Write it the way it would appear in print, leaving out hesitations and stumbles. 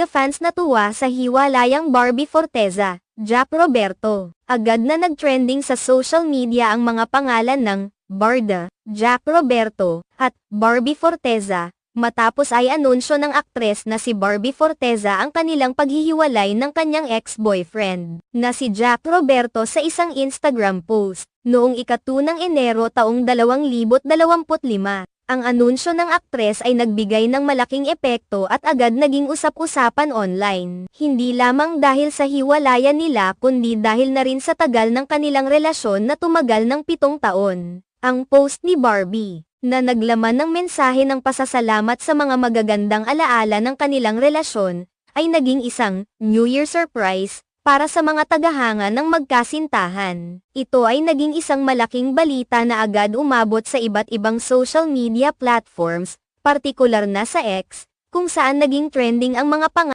mga fans natuwa sa hiwalayang Barbie Forteza, Jack Roberto. Agad na nag-trending sa social media ang mga pangalan ng Barda, Jack Roberto, at Barbie Forteza, matapos ay anunsyo ng aktres na si Barbie Forteza ang kanilang paghihiwalay ng kanyang ex-boyfriend, na si Jack Roberto sa isang Instagram post, noong ika-2 ng Enero taong 2025. Ang anunsyo ng aktres ay nagbigay ng malaking epekto at agad naging usap-usapan online. Hindi lamang dahil sa hiwalayan nila kundi dahil na rin sa tagal ng kanilang relasyon na tumagal ng 7 taon. Ang post ni Barbie, na naglaman ng mensahe ng pasasalamat sa mga magagandang alaala ng kanilang relasyon, ay naging isang New Year surprise para sa mga tagahanga ng magkasintahan. Ito ay naging isang malaking balita na agad umabot sa iba't ibang social media platforms, partikular na sa X, kung saan naging trending ang mga pangalan